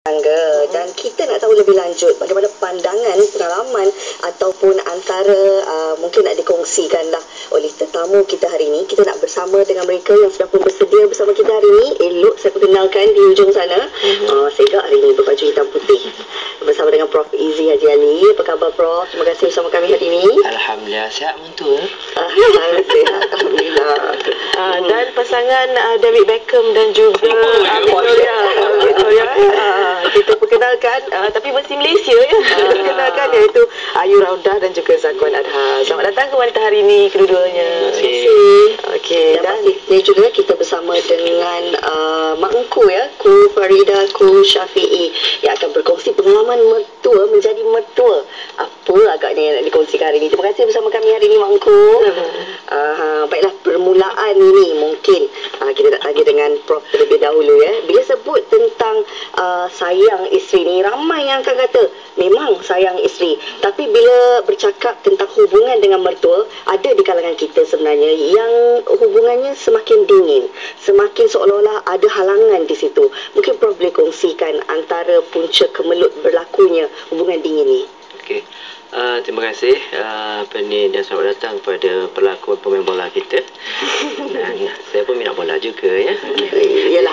tangga, dan kita nak tahu lebih lanjut bagaimana pandangan, pengalaman ataupun antara mungkin nak dikongsikan lah oleh tetamu kita hari ini. Kita nak bersama dengan mereka yang sudah pun bersedia bersama kita hari ini. Elok saya perkenalkan di ujung sana. Saya hari ini berbaju hitam putih bersama dengan Prof Izzy Haji Ali. Apa khabar Prof? Terima kasih bersama kami hari ini. Alhamdulillah, sihat mentua. Sihat, Alhamdulillah. Dan pasangan David Beckham dan juga Victoria. Kita perkenalkan, tapi versi Malaysia ya. Kita perkenalkan iaitu Ayu Raudah dan juga Zakwan Adha. Selamat datang ke wanita hari ini kedua-duanya. Terima kasih. Okey, Dan pastinya juga kita bersama dengan Mak Engku ya, Ku Farida, Ku Syafi'i, yang akan berkongsi pengalaman mertua menjadi mertua. Apa agaknya yang nak dikongsikan hari ini. Terima kasih bersama kami hari ini Mak Engku. Baiklah, permulaan ini mungkin kita nak tanya dengan Prof terlebih dahulu ya. Bila sebut tentang sayang isteri ni, ramai yang akan kata memang sayang isteri, tapi bila bercakap tentang hubungan dengan mertua, ada di kalangan kita sebenarnya yang hubungannya semakin dingin, semakin seolah-olah ada halangan di situ. Mungkin Prof boleh kongsikan antara punca kemelut berlakunya hubungan dingin ni. Okey. Terima kasih dan selamat datang kepada pelakon pemain bola kita. Dan saya pun minat bola juga ya. Yalah.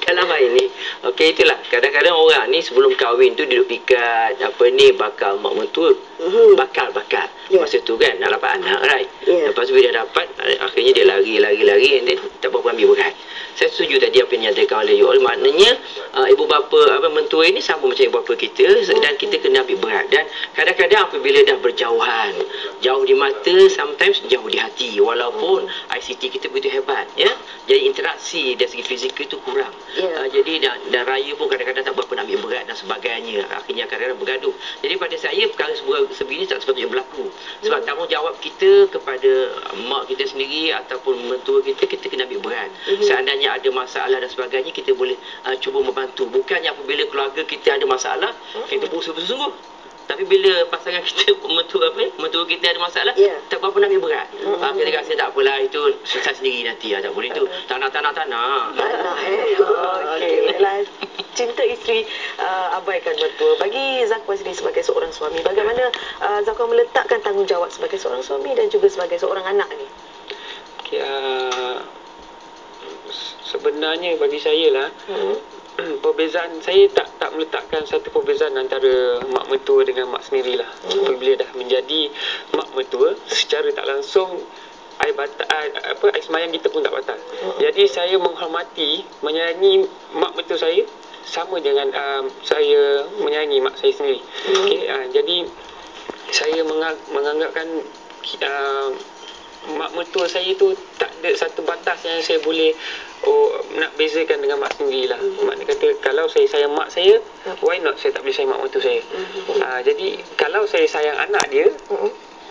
Dalam hal ini, okey, itulah kadang-kadang orang ni sebelum kahwin tu duduk pikat bakal mak mentua. Bakal. Yeah. Masa tu kan nak dapat anak, right? Yeah. Lepas tu bila dah dapat, akhirnya dia lari and then tak berapa ambil berat. Saya setuju tadi apa yang dinyatakan oleh you all. Maknanya ibu bapa mentua ini sama macam ibu bapa kita, dan kita kena ambil berat. Dan kadang-kadang apabila dah berjauhan, jauh di mata, sometimes jauh di hati, walaupun ICT kita begitu hebat ya. Jadi interaksi dari segi fizikal itu kurang. Jadi dan raya pun kadang-kadang tak berapa nak ambil berat dan sebagainya. Akhirnya kadang-kadang bergaduh. Jadi pada saya perkara sebegini tak sepatutnya berlaku. Sebab tanggungjawab kita kepada mak kita sendiri ataupun mentua kita kena ambil berat. Seandainya ada masalah dan sebagainya, kita boleh cuba membantu. Bukannya apabila keluarga kita ada masalah, kita berusaha bersungguh. Tapi bila pasangan kita mentua kita ada masalah, tak berapa nak ambil berat. Kita rasa tak apalah, itu susah sendiri nanti. Tak boleh tu. Tanah. Okey, cinta isteri abaikan mertua. Bagi Zakwan sendiri sebagai seorang suami, bagaimana Zakwan meletakkan tanggungjawab sebagai seorang suami dan juga sebagai seorang anak ni? Okay, sebenarnya bagi saya lah, perbezaan saya tak meletakkan satu perbezaan antara mak mertua dengan mak sendirilah. Apabila dah menjadi mak mertua, secara tak langsung air semayang kita pun tak batal. Jadi saya menghormati, menyayangi mak mertua saya sama dengan saya menyayangi mak saya sendiri. Jadi saya menganggapkan mak mertua saya tu tak ada satu batas yang saya boleh nak bezakan dengan mak sendirilah. Maknanya kata kalau saya sayang mak saya, why not saya tak boleh sayang mak mertua saya. Jadi kalau saya sayang anak dia,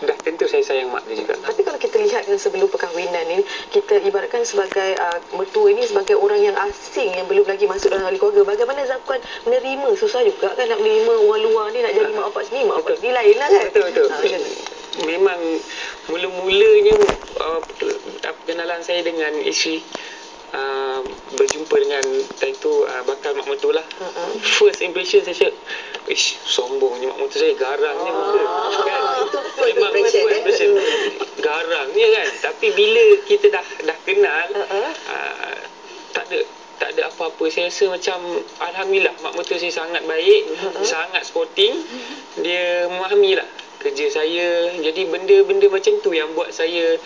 dah tentu saya sayang mak dia juga. Tapi kalau kita lihat sebelum perkahwinan ni, kita ibaratkan sebagai mertua ini sebagai orang yang asing yang belum lagi masuk dalam ahli keluarga. Bagaimana Zakwan menerima? Susah juga kan nak menerima orang luar ni, nak jadi mak bapak sini, mak bapak sini lain lah kan. Betul. Memang mula-mulanya kenalan saya dengan isteri, berjumpa dengan time tu bakal mak mertua lah. First impression saya cakap, sombongnya mak mertua saya, garangnya muka kan. Memang first impression garangnya kan. Tapi bila kita dah kenal, tak ada apa-apa. Saya rasa macam alhamdulillah mak mertua saya sangat baik, sangat sporting. Dia memahami lah kerja saya. Jadi benda-benda macam tu yang buat saya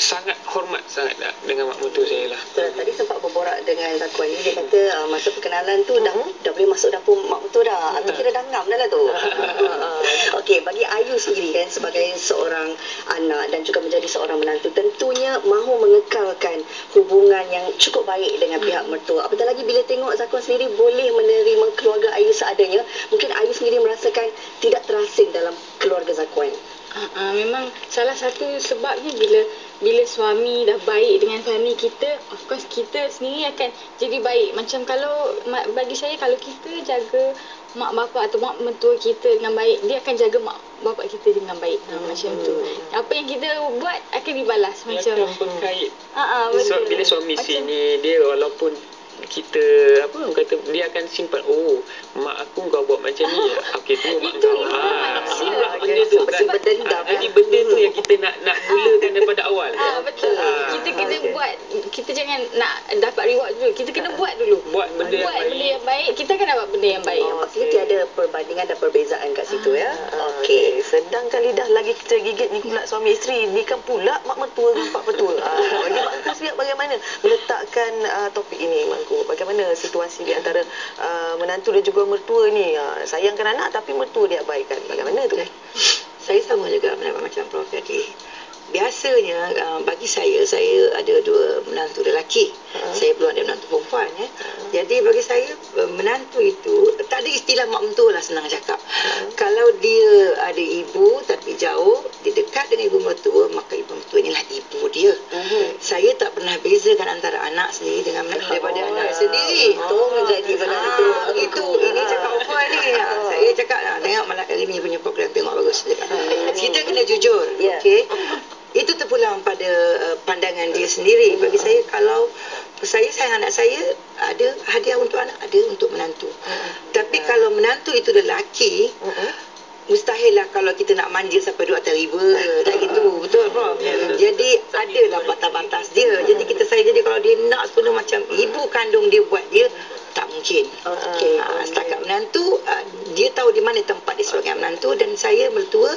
sangat hormat sangat dengan mak mertua saya lah. Tadi sempat berborak dengan Zakwan ni, dia kata masa perkenalan tu dah boleh masuk dapur mak mertua dah. Atau kira dah ngam dah lah tu. Okey, bagi Ayu sendiri kan sebagai seorang anak dan juga menjadi seorang menantu, tentunya mahu mengekalkan hubungan yang cukup baik dengan pihak mertua. Apatah lagi bila tengok Zakwan sendiri boleh menerima keluarga Ayu seadanya, mungkin Ayu sendiri merasakan tidak terasing dalam keluarga Zakwan. Memang salah satu sebabnya bila suami dah baik dengan family kita, of course kita sendiri akan jadi baik. Macam kalau bagi saya, kalau kita jaga mak bapak atau mak mentua kita dengan baik, dia akan jaga mak bapak kita dengan baik. Macam tu. Apa yang kita buat akan dibalas macam berkait. betul. Bila suami sini dia walaupun kita apa orang kata, dia akan simpan, oh mak aku kau buat macam ni, okey tu mak kau. Itulah benda tu kan. Berdendam. Jadi benda tu yang kita nak mulakan daripada awal. Betul. Kita kena buat, kita jangan nak dapat reward dulu. Kita kena buat dulu. Buat benda yang baik, kita akan dapat benda yang baik. Maksudnya tiada perbandingan dan perbezaan kat situ ya. Okey. Sedangkan lidah lagi kita gigit ni pula suami isteri. Ni kan pula mak mertua dengan pak mertua. Bagi Mak Engku sendiri bagaimana meletakkan topik ini, Mak Engku? Bagaimana situasi di antara menantu dan juga mertua ni? Sayangkan anak tapi mertua dia abaikan. Bagaimana tu? Saya sama juga pendapat macam Prof tadi. Biasanya bagi saya ada dua menantu lelaki. Saya belum ada menantu perempuan ya. Jadi bagi saya menantu itu tak ada istilah mak mentua lah, senang cakap. Kalau dia ada ibu tapi jauh, dia dekat dengan ibu mertua, maka ibu mertua inilah ibu dia. Saya tak pernah bezakan antara anak sendiri dengan daripada anak sendiri. Itu menjadi menantu. Itu ini cakap apa ni? Saya cakap tengok malam hari ni punya program, tengok bagus. Kita kena jujur. Okey. Itu terpulang pada pandangan dia sendiri. Bagi saya, kalau saya sayang anak saya, ada hadiah untuk anak, ada untuk menantu. Tapi kalau menantu itu lelaki, mustahil lah kalau kita nak manja sampai duduk atas riba. Tak gitu. Betul, Prof? Jadi adalah batas-batas dia. Jadi kita jadi kalau dia nak sepenuh macam ibu kandung dia buat dia, tak mungkin. Setakat menantu, dia tahu di mana tempat dia sebagai menantu, dan saya mertua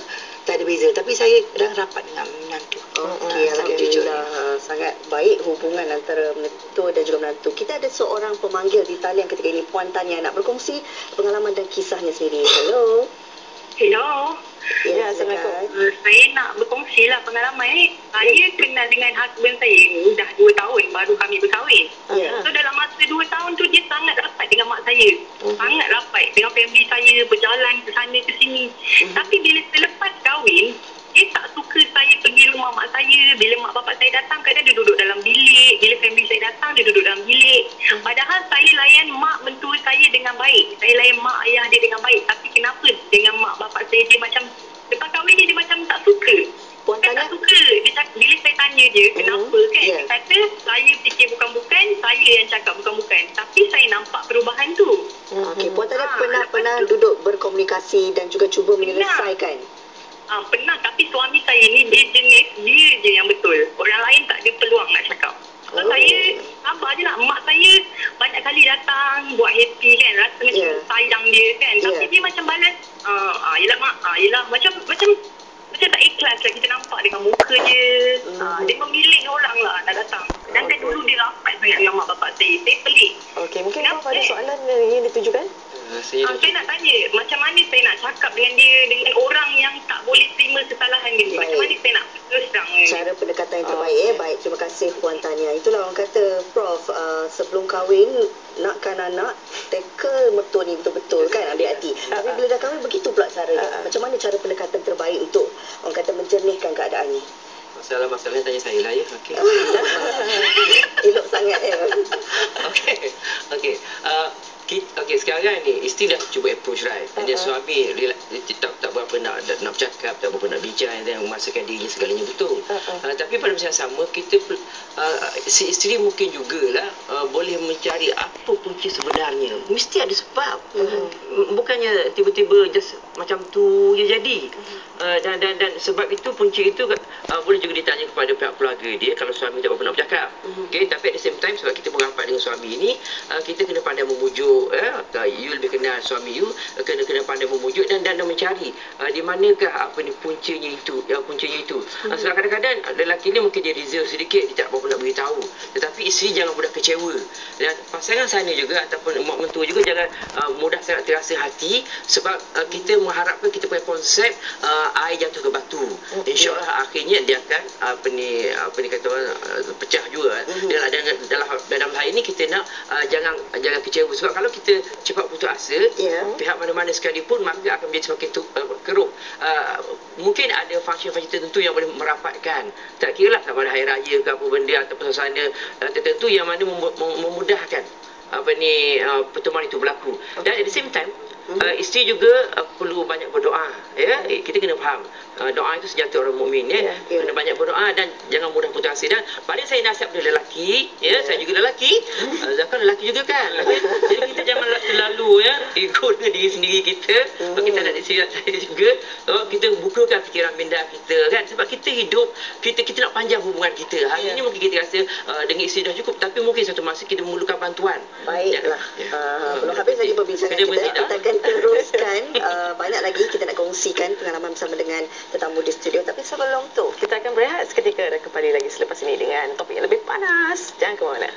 tak ada beza. Tapi saya kadang rapat dengan menantu. Alhamdulillah, sangat baik hubungan antara menantu dan juga menantu. Kita ada seorang pemanggil di talian ketika ini, Puan Tania, nak berkongsi pengalaman dan kisahnya sendiri. Hello. Hello. Ya, Assalamualaikum. Saya nak berkongsi lah pengalaman ni. Saya kenal dengan husband saya dah 2 tahun baru kami berkahwin. So dalam masa 2 tahun tu dia sangat rapat dengan mak saya. Sangat rapat dengan family saya, berjalan ke sana ke sini. Tapi bila selepas kahwin, dia tak suka saya pergi rumah mak saya. Bila mak bapak saya datang, kadang dia duduk dalam bilik. Bila family saya datang, dia duduk dalam bilik. Padahal saya layan mak mentua saya dengan baik. Saya layan mak ayah dia dengan baik. Tapi kenapa dengan mak bapak saya, dia macam lepas kahwin ni dia macam tak suka. Puan Dia Tania, tak suka. Bila saya tanya dia kenapa kan, dia kata saya fikir bukan-bukan, saya yang cakap bukan-bukan. Tapi saya nampak perubahan tu. Okey, Puan Tania pernah duduk berkomunikasi dan juga cuba menyelesaikan? Pernah, tapi suami saya ni dia jenis dia je yang betul. Orang lain tak ada peluang nak cakap. So saya sabar je lah. Mak saya banyak kali datang buat happy kan, rasa macam sayang dia kan. Tapi dia macam balas, yelah mak, yelah macam tak ikhlas lah. Kita nampak dengan muka dia. Dia memilih orang lah nak datang. Dan kan dulu dia rapat sangat dengan mak bapak saya. Saya pelik. Okey, mungkin Prof ada soalan yang ingin ditujukan? Saya nak tanya, macam mana saya nak cakap dengan dia, dengan orang yang tak boleh terima kesalahan dia? Macam mana saya nak terus terang? Cara pendekatan yang terbaik. Baik, terima kasih Puan Tania. Itulah orang kata, Prof, sebelum kahwin, nakkan anak, tackle mertua ni betul-betul kan, ambil hati. Tapi bila dah kahwin, begitu pula caranya. Macam mana cara pendekatan terbaik untuk orang kata menjernihkan keadaan ni? Masalah-masalahnya tanya saya lah ya. Okey. Elok sangat ya. Okey. Okey, sekarang ni isteri dah cuba approach right. Dan suami dia tak berapa nak bercakap, tak berapa nak bincang dan memasakkan diri segalanya betul. Tapi pada masa yang sama kita si isteri mungkin jugalah boleh mencari apa punca sebenarnya. Mesti ada sebab. Bukannya tiba-tiba just macam tu je jadi. Dan sebab itu punca itu boleh juga ditanya kepada pihak keluarga dia kalau suami tak berapa nak bercakap. Okey, tapi at the same time sebab kita berapat dengan suami ini, kita kena pandai memujuk. You lebih kenal suami you, kena pandai memujuk dan mencari di manakah puncanya itu. Sebab kadang-kadang lelaki ni mungkin dia reserve sedikit, dia tak berapa nak beritahu, tetapi isteri jangan mudah kecewa, dan pasangan sana juga ataupun mak mentua juga jangan mudah sangat terasa hati, sebab kita mengharapkan kita punya konsep air jatuh ke batu, insyaAllah akhirnya dia akan kata orang pecah juga. Dalam hal ini kita nak jangan kecewa, sebab kalau kita cepat putus asa, pihak mana-mana sekalipun, maka akan menjadi semakin keruh. Mungkin ada function-function tertentu yang boleh merapatkan, tak kira lah sama ada hari raya ke apa benda ataupun suasana tertentu yang mana memudahkan pertemuan itu berlaku. Dan at the same time isteri juga perlu banyak berdoa, ya. Kita kena faham doa itu senjata orang mukmin, ya. Kena banyak berdoa dan jangan mudah putus asa. Dan paling saya nasihat kepada lelaki, ya. Saya juga lelaki, Zafran lelaki juga kan. Jadi kita jangan terlalu, ya, ikut dengan diri sendiri kita. Kita nak disiap saya juga, kita bukakan fikiran minda kita, kan. Sebab kita hidup, kita nak panjang hubungan kita. Hari ini mungkin kita rasa dengan isteri dah cukup, tapi mungkin satu masa kita memerlukan bantuan. Baiklah. Belum habis lagi perbincangan kita. Kita akan teruskan. Banyak lagi kita nak kongsikan pengalaman bersama dengan tetamu di studio. Tapi sebelum tu, Kita akan berehat seketika dan kembali lagi selepas ini dengan topik yang lebih panas. Jangan ke mana.